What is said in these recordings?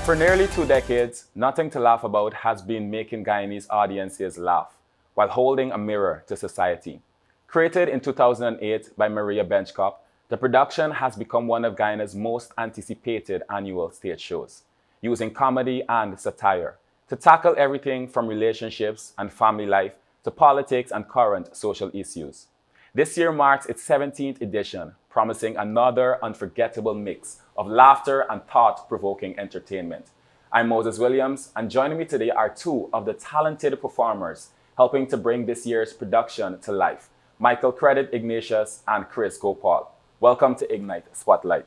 For nearly 2 decades, Nothing to Laugh About has been making Guyanese audiences laugh while holding a mirror to society. Created in 2008 by Maria Benchcop, the production has become one of Guyana's most anticipated annual stage shows, using comedy and satire to tackle everything from relationships and family life to politics and current social issues. This year marks its 17th edition, promising another unforgettable mix of laughter and thought-provoking entertainment. I'm Moses Williams, and joining me today are two of the talented performers helping to bring this year's production to life, Michael Credit Ignatius and Chris Gopaul. Welcome to Ignite Spotlight.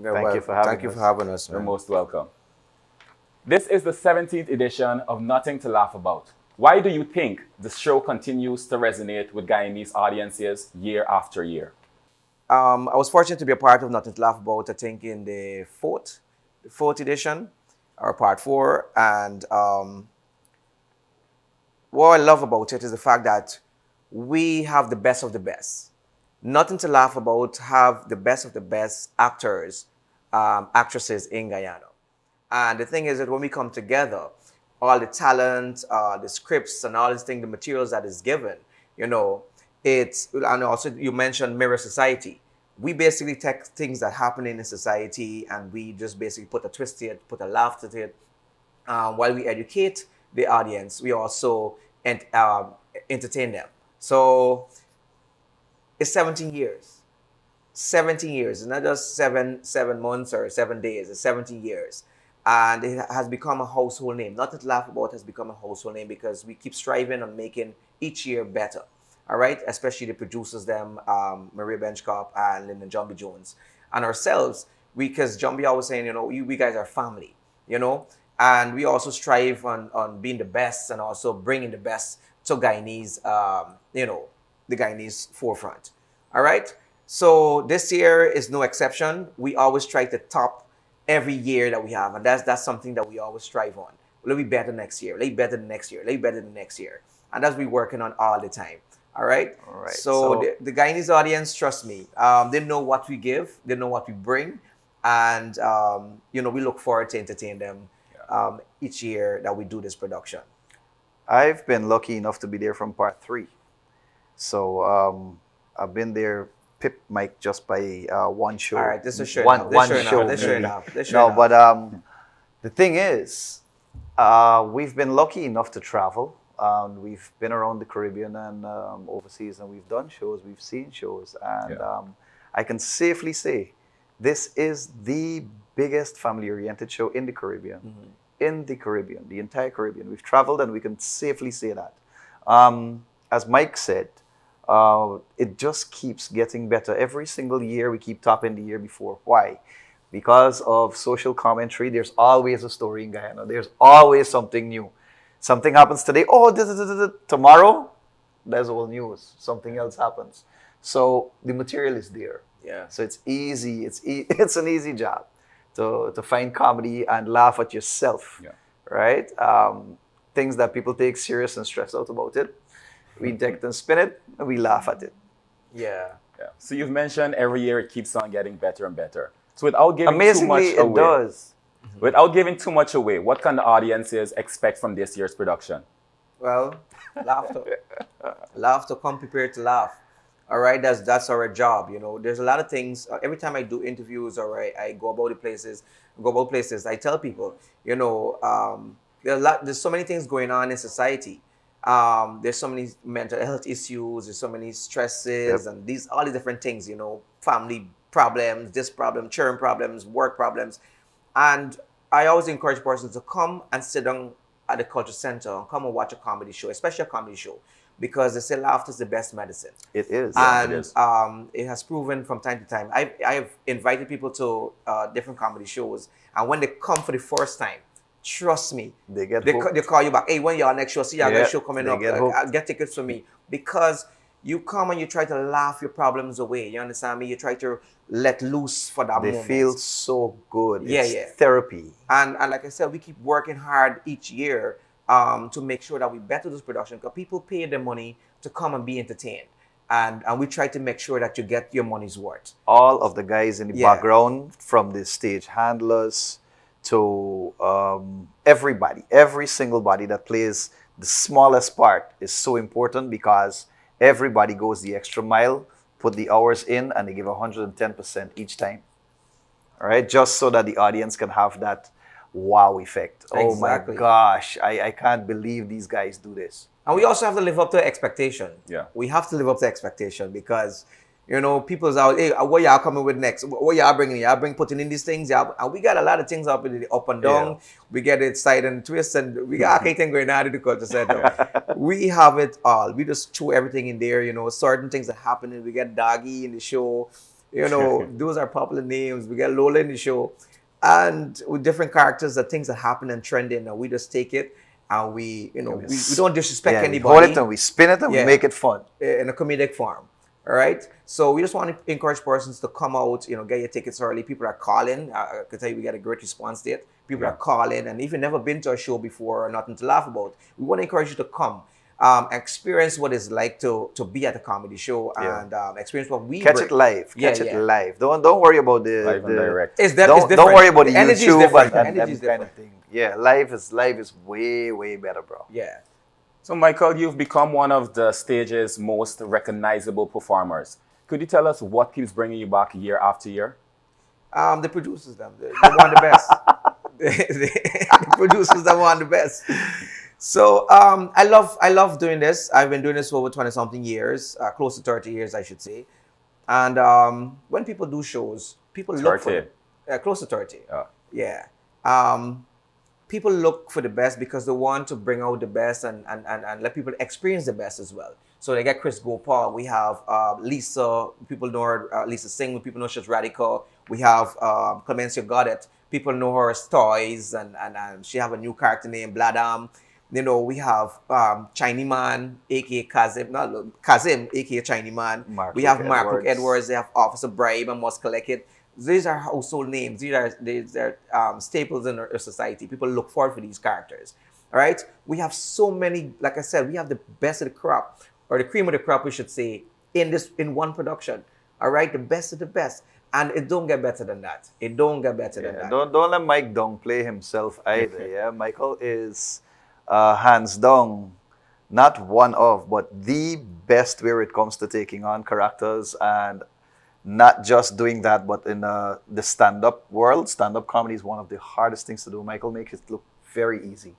Thank you for having us, man. You're most welcome. This is the 17th edition of Nothing to Laugh About. Why do you think the show continues to resonate with Guyanese audiences year after year? I was fortunate to be a part of Nothing to Laugh About, I think, in the fourth edition, or part 4. And what I love about it is the fact that we have the best of the best. Nothing to Laugh About have the best of the best actors, actresses in Guyana. And the thing is that when we come together, all the talent, the scripts and all these things, the materials that is given, and also you mentioned mirror society. We basically take things that happen in society and we just basically put a twist to it, put a laugh to it. While we educate the audience, we also entertain them. So it's 17 years. 17 years. It's not just seven months or 7 days. It's 17 years. And it has become a household name. Nothing to Laugh About has become a household name because we keep striving on making each year better. All right? Especially the producers, Maria Benchcop and Lyndon Jumbie Jones. And ourselves, because Jumbie always saying, we guys are family, And we also strive on being the best and also bringing the best to Guyanese, the Guyanese forefront. All right? So this year is no exception. We always try to top every year that we have, and that's something that we always strive on. Let be better next year. Let be better the next year. Let be better the next year, and that's what we're working on all the time. All right. All right. So the Guyanese audience, trust me, they know what we give, they know what we bring, and we look forward to entertain them each year that we do this production. I've been lucky enough to be there from part 3, so I've been there. Pip Mike just by one show. All right, this is sure. One show. The thing is, we've been lucky enough to travel. We've been around the Caribbean and overseas, and we've done shows. We've seen shows, and I can safely say this is the biggest family-oriented show in the Caribbean. Mm-hmm. In the Caribbean, the entire Caribbean. We've traveled, and we can safely say that. As Mike said, it just keeps getting better. Every single year, we keep topping the year before. Why? Because of social commentary. There's always a story in Guyana. There's always something new. Something happens today. Tomorrow, there's all news. Something else happens. So the material is there. Yeah. So it's easy. It's an easy job to find comedy and laugh at yourself. Yeah. Right? Things that people take serious and stress out about it. We take it and spin it, and we laugh at it. Yeah. So you've mentioned every year it keeps on getting better and better. So without giving Amazingly, too much it away, does. Without giving too much away, what can the audiences expect from this year's production? Well, laughter. Laughter, come prepared to laugh. All right, that's our job. There's a lot of things. Every time I do interviews or I go about places, I tell people, there's so many things going on in society. There's so many mental health issues, there's so many stresses, and all these different things, family problems, this problem, children problems, work problems. And I always encourage persons to come and sit down at the culture center and come and watch a comedy show, especially a comedy show, because they say laughter is the best medicine. It is. And it is. It has proven from time to time. I've invited people to different comedy shows, and when they come for the first time, trust me, they call you back. Hey, when y'all next show? See y'all next show coming up. Get tickets for me, because you come and you try to laugh your problems away. You understand me? You try to let loose for that moment. They feel so good. Yeah, it's therapy. And like I said, we keep working hard each year to make sure that we better this production, because people pay their money to come and be entertained. And we try to make sure that you get your money's worth. All of the guys in the background, from the stage handlers to everybody, every single body that plays the smallest part is so important because everybody goes the extra mile, put the hours in, and they give 110% each time. All right, just so that the audience can have that wow effect. Exactly. Oh my gosh, I can't believe these guys do this. And we also have to live up to expectation. Yeah. We have to live up to expectation because, people's out, hey, what y'all coming with next? What y'all bringing? Y'all putting in these things? And we got a lot of things up and down. Yeah. We get it side and twist, and we got everything going on in the culture center. We have it all. We just throw everything in there, certain things are happening. We get Doggy in the show. Those are popular names. We get Lola in the show. And with different characters, the things that happen and trending, and we just take it and we don't disrespect anybody. We hold it and we spin it and we make it fun. In a comedic form. All right. So we just want to encourage persons to come out, get your tickets early. People are calling. I can tell you we get a great response there. People are calling. And if you've never been to a show before or nothing to laugh about, we want to encourage you to come. Experience what it's like to be at a comedy show and experience what we catch it live. Catch it live. Don't worry about the live and direct. It's different. Don't worry about the energy YouTube is different. and Energy is that kind of thing. Yeah, live is way better, bro. Yeah. So, Michael, you've become one of the stage's most recognizable performers. Could you tell us what keeps bringing you back year after year? The producers, they want the best. the producers, they want the best. So I love doing this. I've been doing this for over 20-something years, close to 30 years, I should say. And when people do shows, people look for it. Close to 30. Yeah. People look for the best because they want to bring out the best and let people experience the best as well. So they get Chris Gopaul. We have Lisa. People know her. Lisa Singh. People know she's radical. We have Clemencia Goddard. People know her as Toys, and she have a new character named Bladam. We have Chinese Man, aka Kazim, aka Chinese Man. We have Mark Edwards. They have Officer Bribe and Must Collect It. These are household names. These are staples in our society. People look forward for these characters. All right. We have so many. Like I said, we have the best of the crop, or the cream of the crop, we should say, in one production. All right, the best of the best. And it don't get better than that. It don't get better than that. Don't let Mike downplay himself either. Yeah, Michael is hands down not one of, but the best where it comes to taking on characters, and not just doing that, but in the stand-up world. Stand-up comedy is one of the hardest things to do. Michael makes it look very easy,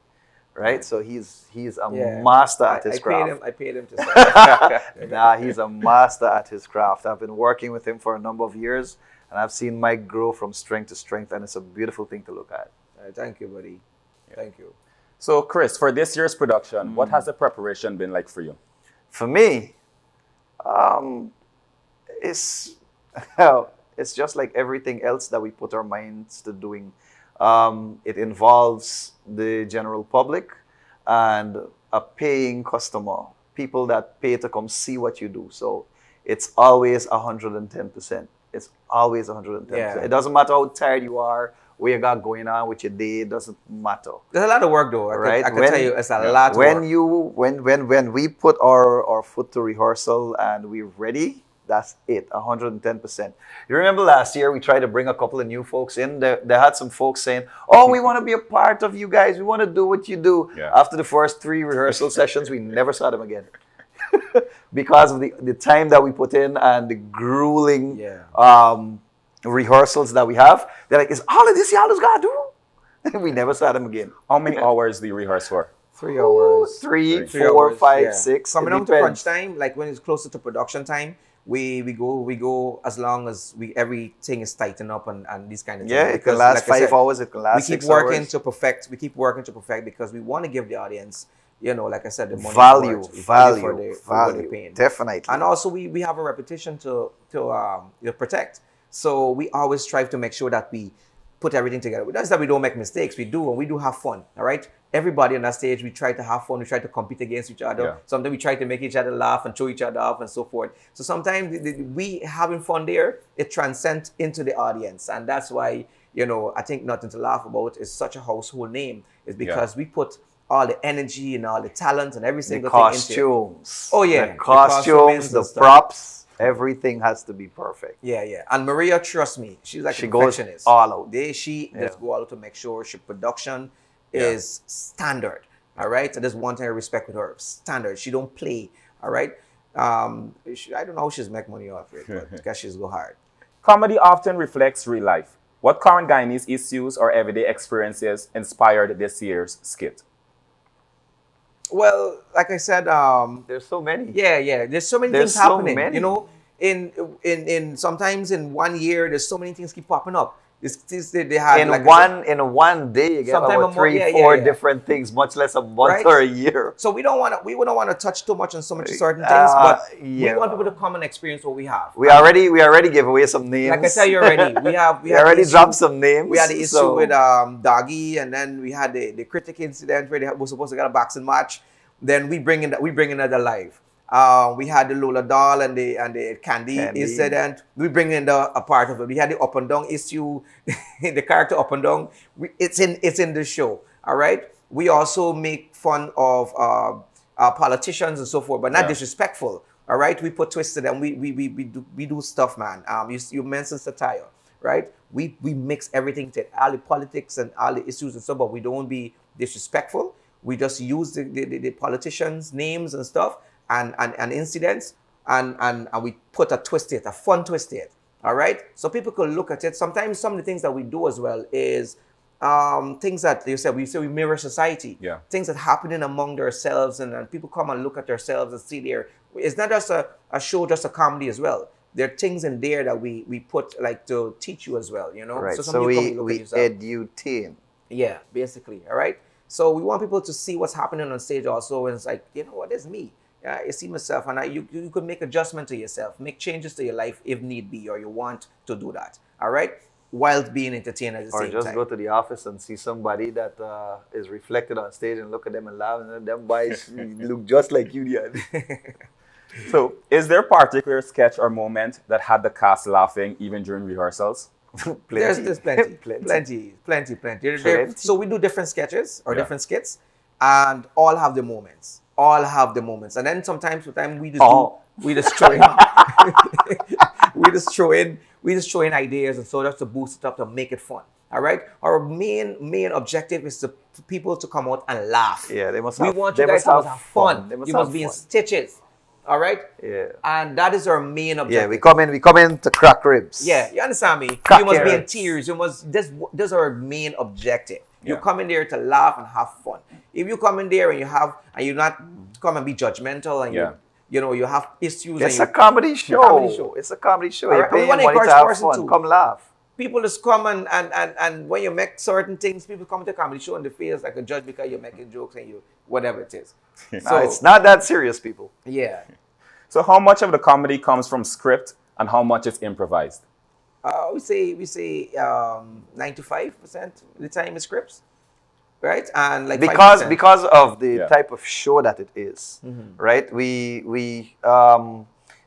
right? So he's a master at his craft. I paid him to say Nah, he's a master at his craft. I've been working with him for a number of years, and I've seen Mike grow from strength to strength, and it's a beautiful thing to look at. Thank you, buddy. Thank you. So, Chris, for this year's production, what has the preparation been like for you? For me, it's just like everything else that we put our minds to doing. It involves the general public and a paying customer, people that pay to come see what you do. So it's always 110%. It's always 110%. Yeah. It doesn't matter how tired you are, what you got going on with your day. It doesn't matter. There's a lot of work, though. I can tell you, it's a lot of work. When we put our foot to rehearsal and we're ready, that's it, 110%. You remember last year we tried to bring a couple of new folks in. They had some folks saying, "Oh, we want to be a part of you guys. We want to do what you do." Yeah. After the first 3 rehearsal sessions, we never saw them again because of the time that we put in and the grueling rehearsals that we have. They're like, "Is all of this y'all just gotta do?" We never saw them again. How many hours do you rehearse for? 3 hours. 3, 4, 5, 6. Coming up to crunch time, like when it's closer to production time, we go as long as everything is tightened up and these kind of things. Yeah, it can last 5 hours, it can last 6 hours. We keep working to perfect because we want to give the audience, like I said, the money value for what they're paying. Definitely. And also we have a repetition to protect. So we always strive to make sure that we put everything together. That's that we don't make mistakes. We do, and we do have fun. All right. Everybody on that stage, we try to have fun. We try to compete against each other. Yeah. Sometimes we try to make each other laugh and show each other off and so forth. So sometimes we having fun there, it transcends into the audience. And that's why, I think Nothing to Laugh About is such a household name. Is because we put all the energy and all the talent and every single thing into it. Costumes. Oh, yeah. The costumes, the props. Everything has to be perfect. Yeah, yeah. And Maria, trust me, she's like She a goes perfectionist. all out. She Yeah. just go out to make sure she production Yeah. is standard. All right. So there's one thing I respect with her. Standard. She don't play. All right. I don't know how she's make money off it, but because she's go hard. Comedy often reflects real life. What current Guyanese issues or everyday experiences inspired this year's skit? Well, like I said, There's so many. yeah. There's so many There's things so happening. many. You know, in sometimes in 1 year, there's so many things keep popping up. They had In like I said, one day, you get Sometime a about month, three, yeah, four yeah. different things, much less a month Right? or a year. So we don't want to touch too much on so much certain things, but yeah. we want people to come and experience what we have. We already gave away some names. Like I tell you already, we We already the issue- dropped some names. We had the issue so- with Doggy, and then we had the critic incident where they were supposed to get a boxing match. Then we bring another live. We had the Lola doll and the Candy incident. We bring in a part of it. We had the up and down issue, the character up and down. It's in the show. All right. We also make fun of politicians and so forth, but not disrespectful. All right. We put twists to them. We do stuff, man. You mentioned satire, right? We mix everything to all the politics and all the issues and stuff, but we don't be disrespectful. We just use the politicians' names and stuff and incidents and we put a twist to it, a fun twist to it. All right? So people could look at it. Sometimes some of the things that we do as well is things that we mirror society. Yeah. Things that happening among themselves and people come and look at themselves and see there. It's not just a show, just a comedy as well. There are things in there that we put like to teach you as well, you know? Right. some So you come and we look at yourself. edutain. Yeah, basically. All right. So we want people to see what's happening on stage also, and it's like, you know what, there's me. Yeah, you see myself, and you could make adjustment to yourself, make changes to your life if need be, or you want to do that. All right, while being entertained at the Or same just time. go to the office and see somebody that is reflected on stage and look at them and laugh, and them boys look just like you did. So, is there a particular sketch or moment that had the cast laughing even during rehearsals? There's plenty. Plenty. So we do different sketches or different skits, and all have the moments. And then sometimes we just throw in we just throw in ideas, and so that's to boost it up to make it fun. All right. Our main objective is for people to come out and laugh. Yeah, they must. We have, want they you guys must to have have fun. They must You have must be in fun. stitches. All right. Yeah. And that is our main objective. Yeah, we come in to crack ribs. Yeah, you understand me? Crack You must be in carrots. tears. You must. This is our main objective. You Yeah. come in there to laugh and have fun. If you come in there and you not come and be judgmental and you have issues. It's and a comedy show. comedy show. It's a comedy show. All You right, pay we your wanna money to encourage have person fun. too. Come laugh. people just come and when you make certain things, people come to a comedy show and they feel like a judge because you're making jokes and you whatever it is. No, it's not that serious, people. Yeah. So how much of the comedy comes from script and how much is improvised? We say 95% of the time is scripts, right? And like because 5%. because of the Yeah. type of show that it is, right? We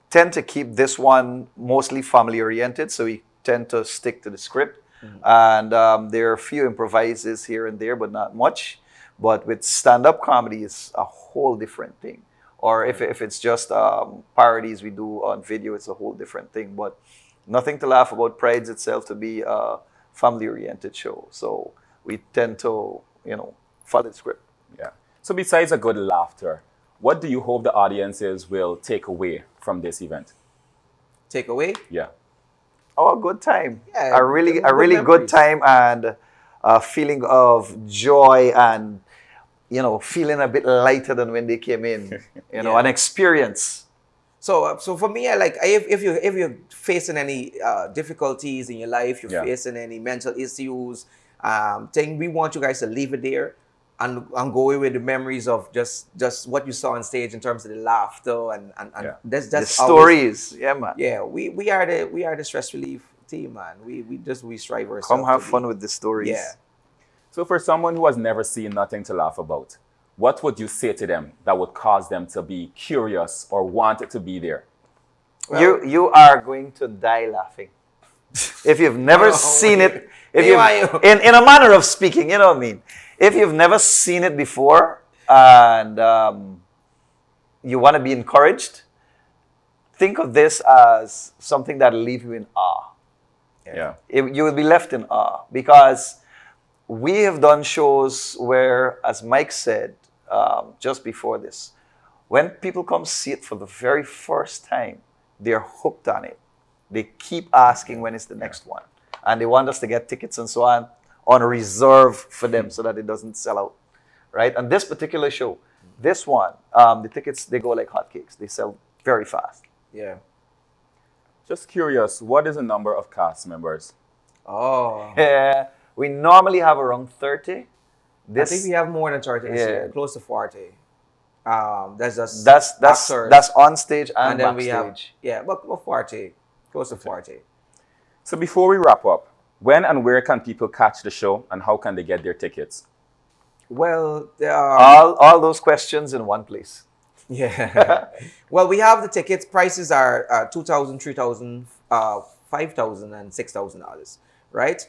tend to keep this one mostly family oriented, so we tend to stick to the script, and there are a few improvises here and there, but not much. But with stand-up comedy, it's a whole different thing. Or if it's just parodies we do on video, it's a whole different thing. But Nothing to Laugh About prides itself to be a family-oriented show. So we tend to, follow the script. Yeah. So besides a good laughter, what do you hope the audiences will take away from this event? Take away. Yeah. Oh, a good time. Yeah, a really good good memories. time, and a feeling of joy, and feeling a bit lighter than when they came in. Yeah. An experience. So for me, if you're facing any difficulties in your life, you're Yeah. facing any mental issues, we want you guys to leave it there and go away with the memories of just what you saw on stage in terms of the laughter and Yeah. that's The always- stories. Yeah, man. yeah, we are the stress relief team, man. We strive ourselves. Come have to be- fun with the stories. Yeah. So for someone who has never seen Nothing to Laugh About, what would you say to them that would cause them to be curious or want to be there? Well- You are going to die laughing. If you've never seen it, in a manner of speaking, you know what I mean? If you've never seen it before and you want to be encouraged, think of this as something that'll leave you in awe. Yeah. You will be left in awe because we have done shows where, as Mike said just before this, when people come see it for the very first time, they're hooked on it. They keep asking when is the next one. And they want us to get tickets and so on reserve for them so that it doesn't sell out. Right? And this particular show, this one, the tickets, they go like hotcakes. They sell very fast. Yeah. Just curious, what is the number of cast members? Oh. Yeah. We normally have around 30. I think we have more than 30 this year, close to 40. That's just actors. That's on stage and then backstage. we have, but 40, close to 40. So before we wrap up, when and where can people catch the show and how can they get their tickets? Well, all those questions in one place. Yeah. Well, we have the tickets. Prices are $2,000, $3,000, $5,000, and $6,000. Right?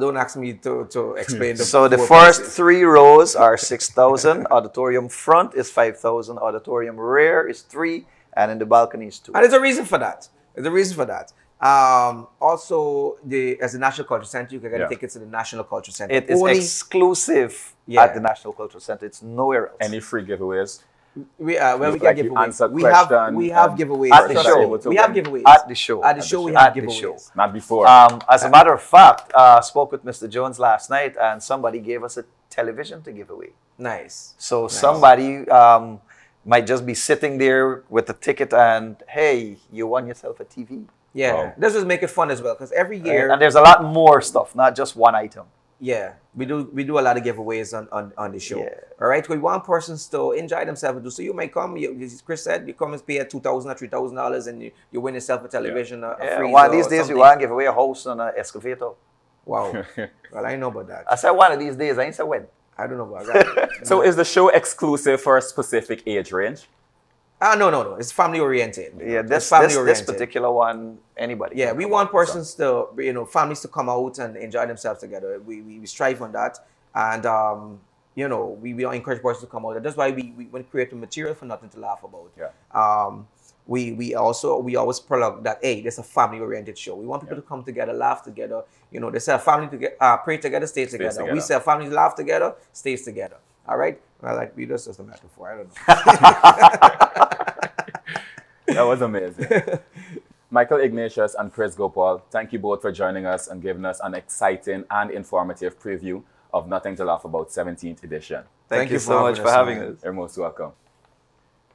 Don't ask me to explain. So the first 3 rows are 6,000. Auditorium front is 5,000. Auditorium rear is 3, and in the balcony is 2. And there's a reason for that. Also, as the National Culture Center, you can get tickets to the National Culture Center. It is exclusive at the National Culture Center. It's nowhere else. Any free giveaways? We get giveaways. We have giveaways at the show. We have giveaways at the show. At the show, we have giveaways. Not before. As a matter of fact, spoke with Mr. Jones last night, and somebody gave us a television to give away. Nice. So somebody might just be sitting there with a ticket, and hey, you won yourself a TV. Yeah, Wow. This will make it fun as well because every year, and there's a lot more stuff, not just one item. Yeah, we do a lot of giveaways on the show. Yeah. All right, we want persons to enjoy themselves. So you might come, as Chris said, you come and pay $2,000 or $3,000 and you win yourself a television, a freezer. One of these days something. we want to give away a house and an excavator. Wow. Well, I know about that. I said one of these days. I ain't said when. I don't know about that. So is the show exclusive for a specific age range? No. It's family oriented. Yeah, this particular one, anybody. Yeah, we want persons to, families to come out and enjoy themselves together. We strive on that. And, we don't encourage persons to come out. And that's why we create material for Nothing to Laugh About. Yeah. We always plug that, hey, this is a family-oriented show. We want people to come together, laugh together. They say a family to pray together, stay together. We say a family laugh together, stays together. All right? Well, that's just a metaphor. I don't know. That was amazing. Michael Ignatius and Chris Gopaul, thank you both for joining us and giving us an exciting and informative preview of Nothing to Laugh About 17th edition. Thank you so much for having us. You're most welcome.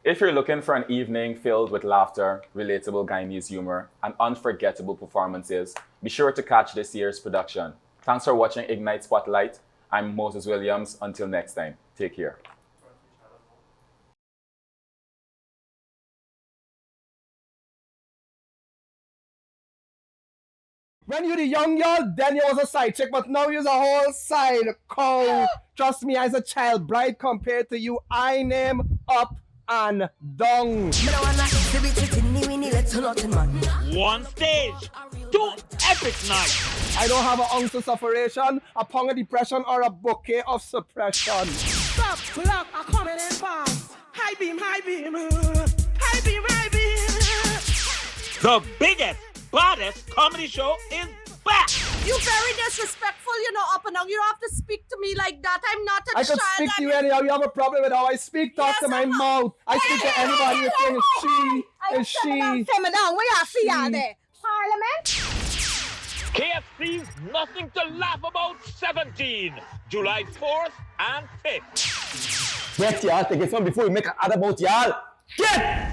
If you're looking for an evening filled with laughter, relatable Guyanese humor, and unforgettable performances, be sure to catch this year's production. Thanks for watching Ignite Spotlight. I'm Moses Williams. Until next time, take care. When you the young girl, then you was a side chick, but now you's a whole side cow. Trust me, as a child bride compared to you, I name up and down. One stage, 2 epic nights. I don't have an ounce of sufferation, a pound of depression, or a bouquet of suppression. Stop, clock, I'm coming in fast. High beam, high beam, high beam, high beam. The biggest, baddest comedy show is back. You very disrespectful, up and down. You don't have to speak to me like that. I'm not a I child. could speak to you anyhow. You have a problem with how I speak. Talk to my mouth. I speak to anybody who thinks she is she. Feminine, where you see all there? Parliament? KFC's Nothing to Laugh About 17, July 4th and 5th. Get y'all tickets from before you make an ad about y'all. Get!